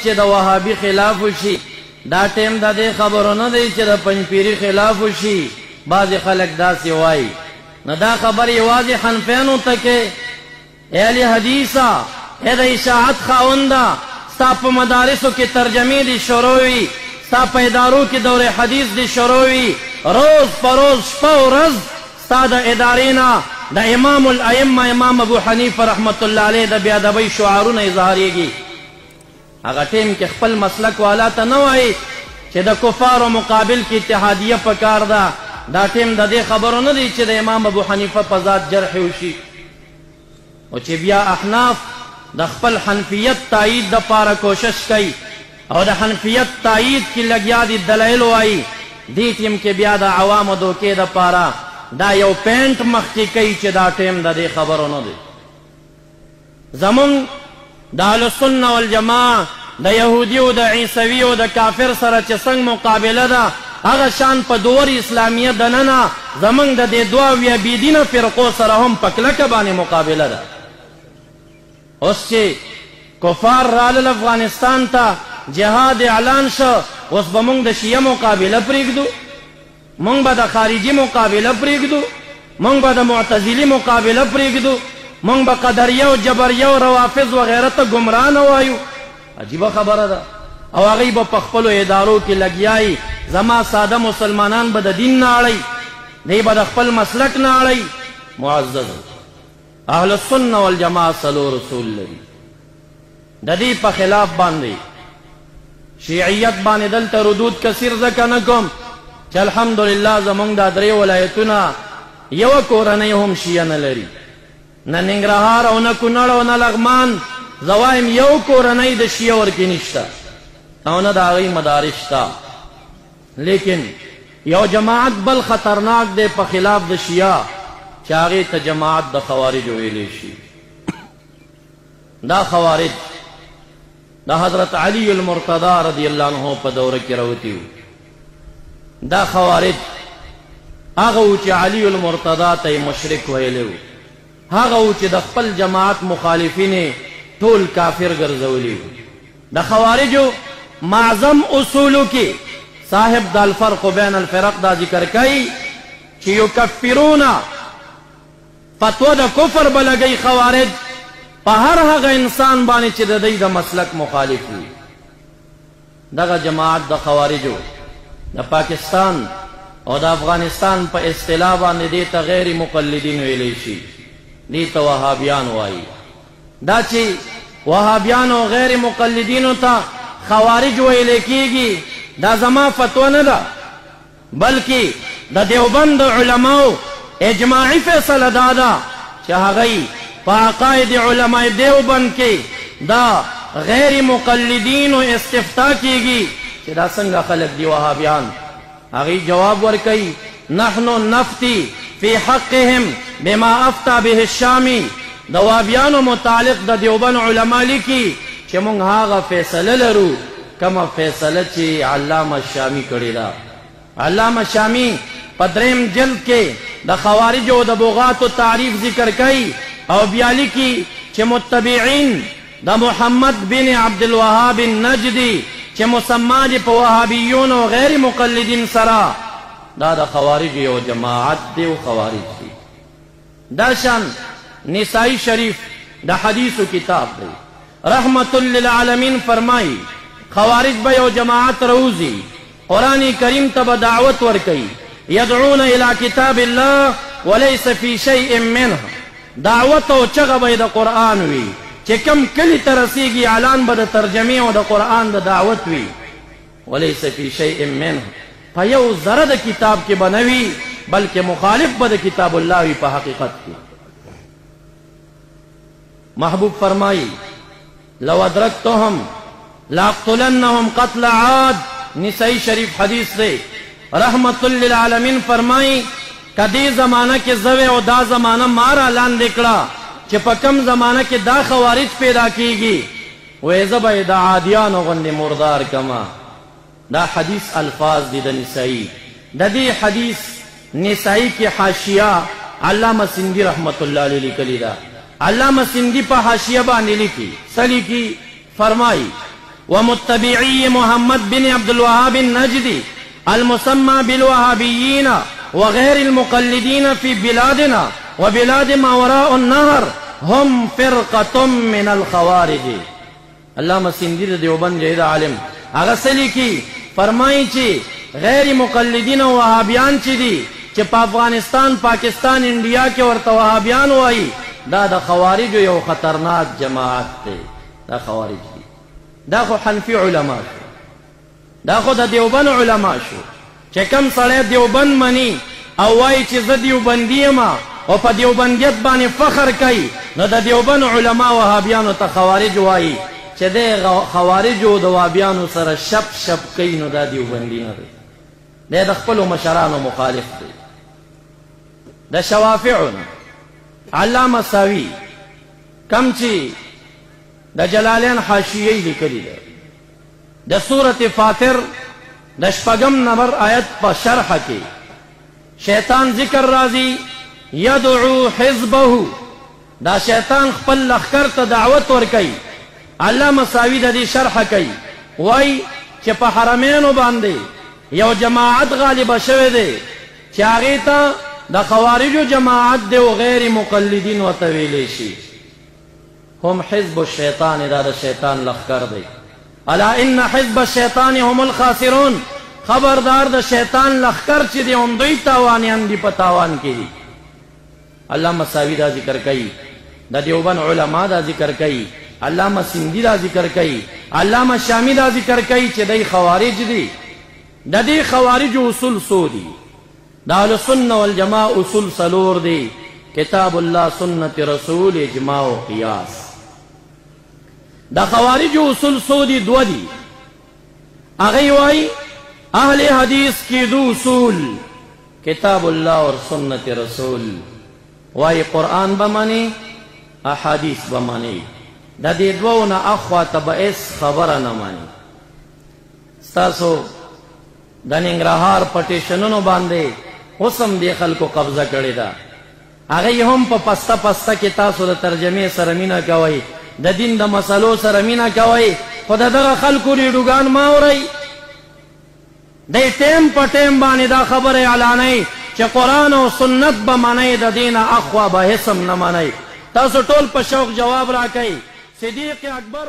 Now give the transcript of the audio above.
چې د وهابي خلاف وشي، دا ټیم د دې خبرو نه دی چې د پنځپیري خلاف وشي. بعضې خلک داسې وایي، نو دا خبر یوازې حنفیانو ته کې. اهل حدیثه، ای د اشاعت خاونده، ستا په مدارسو کې ترجمې دي شروع وي، ستا په ادارو کې دور حدیث دي شروع وي، روز په روز شپه و ورځ ستا د ادارې نه د امام الائمه امام ابو حنیفه رحمت الله علیه د بېادبۍ شعارونه اظهاریږي. هغه ټیم کې خپل مسلک والا ته نه وایي چې د کفارو مقابل کې اتحادیه پکار ده. دا ټیم د دې خبرو نه دی چې د امام ابو حنیفه په ذات جرح وشي، او چې بیا احناف د خپل حنفیت تایید دپاره کوشش کوي او د حنفیت تایید کې لګیا دي دلایل وایي. دې ټیم کې بیا د عوامو دوکې دپاره دا یو پینټ مخکې کوي چې دا ټیم د دې خبرو نه دی. زمونږ د اهلسنه والجماعه د یهودي او د عیسوي او د کافر سره چې څنګه مقابله ده، هغه شان په دور اسلامیه دننه زمونږ د دې دوه ویابیدینه فرقو سره هم په کلکه باندې مقابله ده. اوس چې کفار رالل افغانستان ته، جهاد اعلان شو، اوس به مونږ د شیعه مقابله پرېږدو، مونږ به د خارجي مقابله پرېږدو، مونږ به د معتزلي مقابله پرېږدو، مونږ به قدریه او جبریه او روافض وغیره ته ګمراه نه وایو. عجیبه خبره ده. او هغوی به په خپلو ادارو کې لګیایي. زما ساده مسلمانان به د دین نه اړئ، دی به د خپل مسلک نه اړئ. معزز اهل السنه والجماعه څلور اصول لري. د دې په خلاف باندې شیعیت باندې دلته ردود کثیر ځکه نه کوم چې الحمدلله زمونږ دا درې ولایتونه یوه کورنۍ هم شیعه نه لري، نه ننګرهار او نه کونړ او نه لغمان. زه وایم یو کورنۍ د شیعه ورکې نشته او نه د هغوی مدارس شته. لیکن یو جماعت بل خطرناک دی په خلاف د شیعه چې هغې ته جماعت د خوارج ویلی شي. دا خوارج د حضرت علی المرتضی رضی الله عنه په دوره کې راوتي وو. دا خوارج هغه و چې علی المرتضی ته یې مشرک ویلی وو، هغه و چې د خپل جماعت مخالفین ټول کافر ګرځولی وو. د خوارجو معظم اصولو کې صاحب د الفرق بین الفرق دا ذکر کوي چې یکفرون فتوا د کفر به لګوي خوارج په هر هغه انسان باندې چې د دوی د مسلک مخالف وي. دغه جماعت د خوارجو د پاکستان او د افغانستان په اصطلاح باندې دې ته غیر مقلدین ویلی شي، دې ته وهابیان وایي. دا چې وهابیان او غیر مقلدینو ته خوارج ویلی کېږي، دا زما فتوا نه ده، بلکې د دیوبند علماو اجماعي فیصله دا ده چې هغوی په عقاید علماء دیوبند کې دا غیر مقلدینو استفتاء کېږي چې دا څنګه خلق دي وهابیان. هغوی جواب ورکوي نحن نفتی فی حقهم بما افتا به الشامی. د وهابیانو متعلق د دیوبند علما لیکي چې مونږ هغه فیصله لرو کومه فیصله چې علامه شامی کړې ده. علامه شامی په دریم جلد کې د خوارجو د بغاتو تعریف ذکر کوي او بیا لیکي چې متبعین د محمد بن عبدالوهاب النجدي چې مسما دي په وهابیون او غیر مقلدین سره، دا د خوارج یو جماعت دی او خوارج دی. دا شان نسائی شریف د حدیثو کتاب دی، رحمت للعالمین فرمائی خوارج به یو جماعت روزی قرآن کریم ته به دعوت ورکوي، یدعون الى کتاب الله وليس فی شیء منه. دعوت او چغه به د قرآن وي، چې کم کلی ته رسیږي اعلان به د ترجمې او د قرآن د دعوت وي. وليس فی شیء منه، په یو ذره د کتاب کې به نه وي، بلکې مخالف به د کتاب الله وي په حقیقت کې. محبوب فرمائی لو ادرکتهم لاقتلنهم قتل عاد. نسائی شریف حدیث دے. رحمت للعالمین فرمائی کدی زمانہ کے زوے او دا زمانہ مارا اعلان دکڑا چې په کم زمانہ کې دا خوارج پیدا کیږي، وې زبې د عادیانو غندې مردار کما. دا حدیث الفاظ دي د نسائی. د دې حدیث نسائی کې حاشیه علامہ سندی رحمت الله علیه لیکلی دا. علامہ سندی په حاشیه باندې لیکي سلیکی فرمای ومتبعي محمد بن عبد الوهاب النجدي المسمى بالوهابيين وغير المقلدين في بلادنا وبلاد ما وراء النهر هم فرقة من الخوارج. علامہ سندھی د دیوبند جہید عالم هغه سلی کی فرمائی چی غیر مقلدین و وهابیان چی دی چی پا افغانستان پاکستان انڈیا کے ورطا وهابیان وائی دا دا خوارج یو خطرناک جماعت تے. دا خوارج دی دا خو حنفی علماء شو، دا خو دا دیوبند علماء شو چی کم سڑے دیوبند منی او وائی چی زد دیوبندی ما او پا دیوبندیت بانی فخر کئی نو دا دیوبند علماء وهابیانو تا خوارج وائی چه ده خوارجو د وهابیانو سره شپ شپ کوي نو دا دیوبندي نه دی، دی د خپلو مشرانو مخالف دی. د شوافعو نه علامه ساوي کم چې د جلالین حاشیې لیکلي ده د سورة فاطر د 6 نمبر آیت په شرح کې شیطان ذکر راځي یدعو حزبه، دا شیطان خپل لخر ته دعوت ورکوي. علامہ ساوی دا دی شرح کئی وائی چی پا حرمینو باندے یو جماعت غالب شوه دے چی آغیتا دا خوارجو جماعت دے و غیر مقلدین و طویلیشی هم حزب الشیطان دا شیطان لخکر دے. الا ان حزب الشیطان هم الخاسرون، خبردار دا شیطان لخکر چی دے هم دوی تاوانیان دی پا تاوان کی دی. علامہ ساوی دا ذکر کئی، دا دیوبند علماء دا ذکر کئی، علامہ سندھی دا ذکر کئی، علامہ شامی دا ذکر کئی چی دی خوارج دی. دا دی خوارج اصول سو دی، دا اہل سنہ والجماع اصول سلور دی، کتاب اللہ سنت رسول اجماع و قیاس. دا خوارج اصول سو دی دو دی، اگئی وائی اہل حدیث کی دو اصول کتاب اللہ اور سنت رسول، وائی قرآن بمانی احادیث بمانی. دا دی دوونا اخوا تبا اس خبر نمانی. ستاسو دا ننگرهار پٹیشنونو باندے حسم دی خلکو قبضہ کردی دا، اگئی هم پا پستا پستا کی تاسو دا ترجمه سرمینا کوئی، دا دین دا مسئلو سرمینا کوئی، خود دا خلکو ریڈوگان ماو رئی دی ٹیم پا ٹیم بانی دا خبر اعلانی چه قرآن و سنت بمانی دا دین اخوا با حسم نمانی. تاسو ټول په شوق جواب را کئی. صدیق اکبر